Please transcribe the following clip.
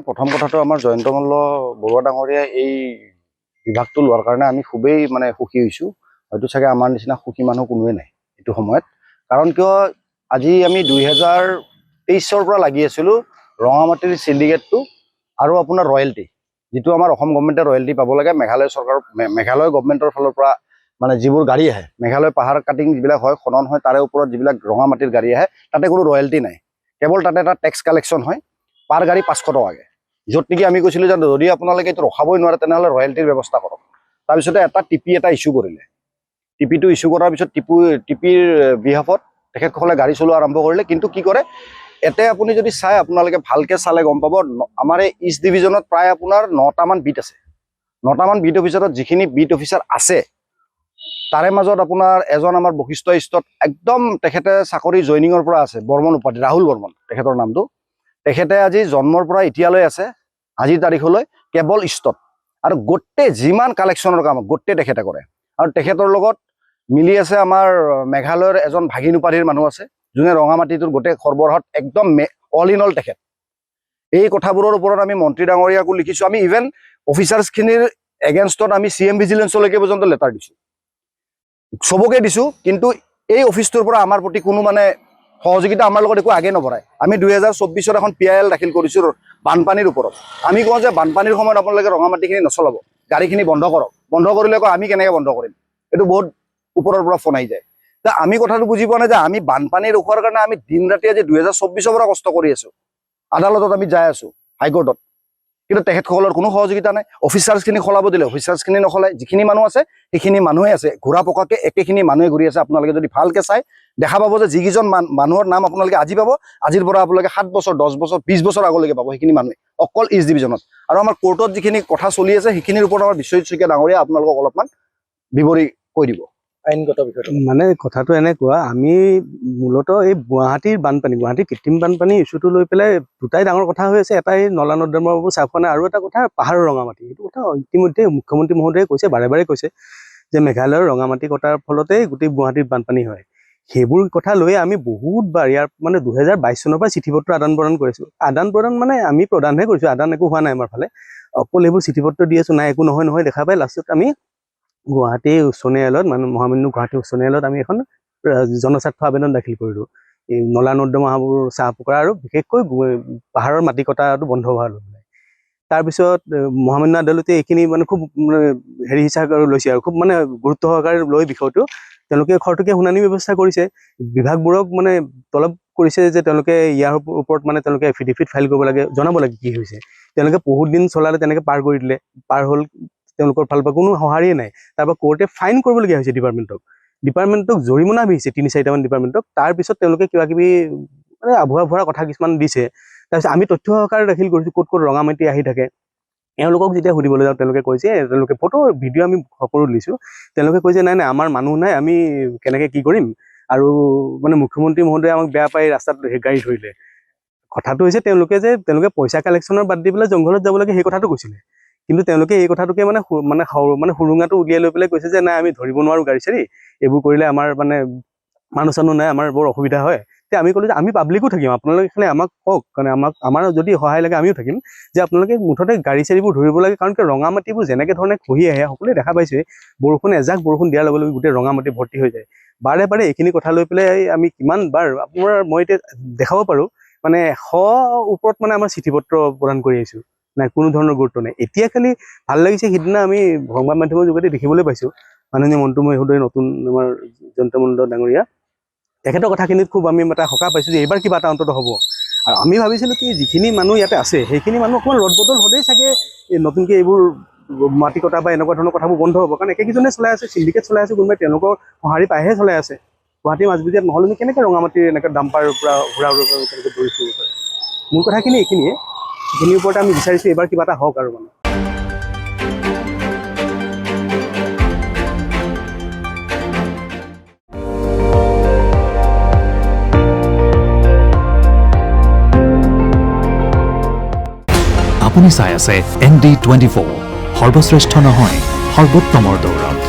প্ৰথম কথাটো আমাৰ জয়ন্ত মল্ল বৰুৱা ডাঙৰীয়া এই বিভাগটো লোৱাৰ কাৰণে আমি খুবেই সুখী হৈছোঁ। হয়তো চাগে আমাৰ নিচিনা সুখী মানুহ কোনোৱে নাই এইটো সময়ত। কাৰণ কিয় আজি আমি 2023 পৰা লাগি আছিলোঁ ৰঙামাটিৰ চিণ্ডিকেটটো আৰু আপোনাৰ ৰয়েলটি, যিটো আমাৰ অসম গভৰ্ণমেণ্টে ৰয়েলটি পাব লাগে মেঘালয় গভৰ্ণমেণ্টৰ ফালৰ পৰা যিবোৰ গাড়ী আহে, মেঘালয় পাহাৰ কাটিং যিবিলাক হয়, খনন হয়, তাৰে ওপৰত যিবিলাক ৰঙামাটিৰ গাড়ী আহে তাতে কোনো ৰয়েলটি নাই। কেৱল তাতে এটা টেক্স কালেকশ্যন হয়, পাৰ গাড়ী 500 টকাকৈ। য'ত নেকি আমি কৈছিলোঁ যে যদি আপোনালোকে এইটো ৰখাবই নোৱাৰে তেনেহ'লে ৰয়েলটিৰ ব্যৱস্থা কৰক। তাৰপিছতে টিপি এটা ইছ্যু কৰিলে। টিপিটো ইছ্যু কৰাৰ পিছত টিপিৰ বিহাফত তেখেতসকলে গাড়ী চলোৱা আৰম্ভ কৰিলে। কিন্তু কি কৰে, এতে আপুনি যদি চাই, আপোনালোকে ভালকৈ চালে গম পাব, আমাৰ এই ইষ্ট ডিভিজনত প্ৰায় আপোনাৰ 9টামান বিট আছে। 9টামান বিট অফিচাৰত যিখিনি বিট অফিচাৰ আছে, তাৰে মাজত আপোনাৰ এজন আমাৰ বশিষ্ঠ ইষ্টত একদম তেখেতে চাকৰি জইনিঙৰ পৰা আছে, বৰ্মন উপাধি, ৰাহুল বৰ্মন তেখেতৰ নামটো। তেখেতে আজি জন্মৰ পৰা এতিয়ালৈ আছে, আজিৰ তাৰিখলৈ কেৱল ইষ্টত, আৰু গোটেই যিমান কালেকশ্যনৰ কাম গোটেই তেখেতে কৰে। আৰু তেখেতৰ লগত মিলি আছে আমাৰ মেঘালয়ৰ এজন ভাগিন উপাধিৰ মানুহ আছে, যোনে ৰঙামাটিটোৰ গোটেই সৰ্বৰাহত একদম অল ইন অল তেখেত। এই কথাবোৰৰ ওপৰত আমি মন্ত্ৰী ডাঙৰীয়াকো লিখিছোঁ। আমি ইভেন অফিচাৰ্ছখিনিৰ এগেইনষ্টত আমি CM ভিজিলেন্সলৈকে পৰ্যন্ত লেটাৰ দিছোঁ, চবকে দিছোঁ। কিন্তু এই অফিচটোৰ পৰা আমাৰ প্ৰতি কোনো সহযোগিতা আমাৰ লগত একো আগে নবঢ়ায়। আমি 2024 এখন PIL দাখিল কৰিছোঁ বানপানীৰ ওপৰত। আমি কওঁ যে বানপানীৰ সময়ত আপোনালোকে ৰঙামাটিখিনি নচলাব, গাড়ীখিনি বন্ধ কৰক। বন্ধ কৰিলে আকৌ আমি কেনেকৈ বন্ধ কৰিম, এইটো বহুত ওপৰৰ পৰা ফোন আহি যায়। আমি কথাটো বুজি পোৱা নাই যে আমি বানপানী ৰখোৱাৰ কাৰণে আমি দিন ৰাতি আজি 2024 পৰা কষ্ট কৰি আছোঁ। আদালতত আমি যাই আছোঁ, হাইকোৰ্টত, কিন্তু তেখেতসকলৰ কোনো সহযোগিতা নাই। অফিচাৰ্ছখিনি সলাব দিলে অফিচাৰ্ছখিনি নসলায়, যিখিনি মানুহ আছে সেইখিনি মানুহে আছে, ঘূৰা পকাকৈ একেখিনি মানুহে ঘূৰি আছে। আপোনালোকে যদি ভালকৈ চাই দেখা পাব যে যিকেইজন মানুহৰ নাম আপোনালোকে আজি পাব, আজিৰ পৰা আপোনালোকে 7 বছৰ 10 বছৰ 20 বছৰ আগলৈকে পাব সেইখিনি মানুহে, অকল ইষ্ট ডিভিজনত। আৰু আমাৰ কোৰ্টত যিখিনি কথা চলি আছে সেইখিনিৰ ওপৰত আমাৰ বিশ্বজিৎ শইকীয়া ডাঙৰীয়া আপোনালোকক অলপমান বিৱৰি কৈ দিব আইনগত বিষয়টো। কথাটো এনেকুৱা, আমি মূলতঃ এই গুৱাহাটীৰ কৃত্ৰিম বানপানী ইছ্যুটো লৈ পেলাই দুটাই ডাঙৰ কথা হৈ আছে। এটা এই নলা নৰ্দমাবোৰ চাফ কৰা নাই, আৰু এটা কথা পাহাৰৰ ৰঙামাটি। এইটো কথা ইতিমধ্যে মুখ্যমন্ত্ৰী মহোদয়ে কৈছে, বাৰে বাৰে কৈছে যে মেঘালয়ৰ ৰঙামাটি কটাৰ ফলতেই গোটেই গুৱাহাটীত বানপানী হয়। সেইবোৰ কথা লৈ আমি বহুতবাৰ ইয়াৰ 2022 চনৰ পৰা চিঠি পত্ৰ আদান প্ৰদান কৰিছোঁ। আদান প্ৰদান আমি প্ৰদানহে কৰিছোঁ, আদান একো হোৱা নাই আমাৰ ফালে। অকল এইবোৰ চিঠি পত্ৰ দি আছোঁ, নাই একো নহয় দেখা পাই লাষ্টত আমি গুৱাহাটী উচ্চ ন্যায়ালয়ত মহামান্য গুৱাহাটী উচ্চ ন্যায়ালয়ত আমি এখন জনস্বাৰ্থ আবেদন দাখিল কৰিলোঁ। এই নলা নৰ্দমাবোৰ চাফ কৰা আৰু বিশেষকৈ পাহাৰৰ মাটি কটাটো বন্ধ হোৱা লৈ পেলাই। তাৰপিছত মহামান্য আদালতে এইখিনি খুব হিচাপ লৈছে আৰু খুব গুৰুত্ব সহকাৰে লৈ বিষয়টো তেওঁলোকে খৰতকীয়া শুনানি ব্যৱস্থা কৰিছে। বিভাগবোৰক তলব কৰিছে যে তেওঁলোকে ইয়াৰ ওপৰত তেওঁলোকে এফিডেভিট ফাইল কৰিব লাগে, জনাব লাগে কি হৈছে। তেওঁলোকে বহুত দিন চলালে, তেনেকৈ পাৰ কৰি দিলে, পাৰ হ'ল, তেওঁলোকৰ ফালৰ পৰা কোনো সঁহাৰিয়ে নাই। তাৰপৰা কোৰ্টে ফাইন কৰিবলগীয়া হৈছে ডিপাৰ্টমেণ্টক জৰিমনা বিহিছে 3-4টামান ডিপাৰ্টমেণ্টক। তাৰপিছত তেওঁলোকে কিবা কিবি আভুৱা ভৰা কথা কিছুমান দিছে। তাৰপিছত আমি তথ্য সহকাৰে দাখিল কৰিছোঁ, ক'ত ৰঙামাটি আহি থাকে। এওঁলোকক যেতিয়া সুধিবলৈ যাওঁ তেওঁলোকে কৈছে, তেওঁলোকে ফটো ভিডিঅ' আমি সকলো দিছোঁ, তেওঁলোকে কৈছে নাই আমাৰ মানুহ নাই, আমি কেনেকৈ কি কৰিম। আৰু মুখ্যমন্ত্ৰী মহোদয়ে আমাক বেয়া পাই ৰাস্তাত গাড়ী ধৰিলে। কথাটো হৈছে তেওঁলোকে পইচা কালেকশ্যনৰ বাদ দি পেলাই জংঘলত যাব লাগে, সেই কথাটো কৈছিলে। কিন্তু তেওঁলোকে এই কথাটোকে সুৰুঙাটো উলিয়াই লৈ পেলাই কৈছে যে নাই আমি ধৰিব নোৱাৰোঁ গাড়ী চাড়ী, এইবোৰ কৰিলে আমাৰ মানুহ চানুহ নাই, আমাৰ বৰ অসুবিধা হয়। তেতিয়া আমি ক'লোঁ যে আমি পাব্লিকো থাকিম, আপোনালোকে খালি আমাক কওক, কাৰণ আমাৰ যদি সহায় লাগে আমিও থাকিম, যে আপোনালোকে মুঠতে গাড়ী চাড়ীবোৰ ধৰিব লাগে। কাৰণ ৰঙামাটিবোৰ যেনেকৈ ধৰণে খহি আহে সকলোৱে দেখা পাইছে, এজাক বৰষুণ দিয়াৰ লগে লগে গোটেই ৰঙামাটি ভৰ্তি হৈ যায়। বাৰে বাৰে এইখিনি কথা লৈ পেলাই আমি কিমানবাৰ মই এতিয়া দেখাব পাৰোঁ, 100 ওপৰত আমাৰ চিঠি পত্ৰ প্ৰদান কৰি আহিছোঁ, নাই কোনো ধৰণৰ গুৰুত্ব নাই। এতিয়া খালি ভাল লাগিছে, সিদিনা আমি সংবাদ মাধ্যমৰ যোগেদি দেখিবলৈ পাইছোঁ মাননীয় মন্ত্ৰী মহোদয় নতুন আমাৰ জয়ন্ত মল্ল ডাঙৰীয়া, তেখেতৰ কথাখিনিত খুব আমি এটা সকাহ পাইছোঁ যে এইবাৰ কিবা এটা অন্তত হ'ব। আৰু আমি ভাবিছিলোঁ কি যিখিনি মানুহ ইয়াতে আছে সেইখিনি মানুহ অকণমান ৰদবদল হ'লেই চাগে নতুনকৈ এইবোৰ মাটি কটা বা এনেকুৱা ধৰণৰ কথাবোৰ বন্ধ হ'ব। কাৰণ একেকেইজনে চলাই আছে, চিণ্ডিকেট চলাই আছে, কোনোবাই তেওঁলোকৰ সঁহাৰি পাইহে চলাই আছে। গুৱাহাটীৰ মাজমজিয়াত নহ'লেনো কেনেকৈ ৰঙামাটিৰ এনেকৈ ডাম্পাৰ পৰা ঘূৰা কেনেকৈ দৌৰি ফুৰিব পাৰে। মূল কথাখিনি এইখিনিয়ে, সেইখিনিৰ ওপৰতে আমি বিচাৰিছোঁ এইবাৰ কিবা এটা হওক। আৰু আপুনি চাই আছে ND24, সৰ্বশ্ৰেষ্ঠ নহয় সৰ্বোত্তমৰ দৌৰত।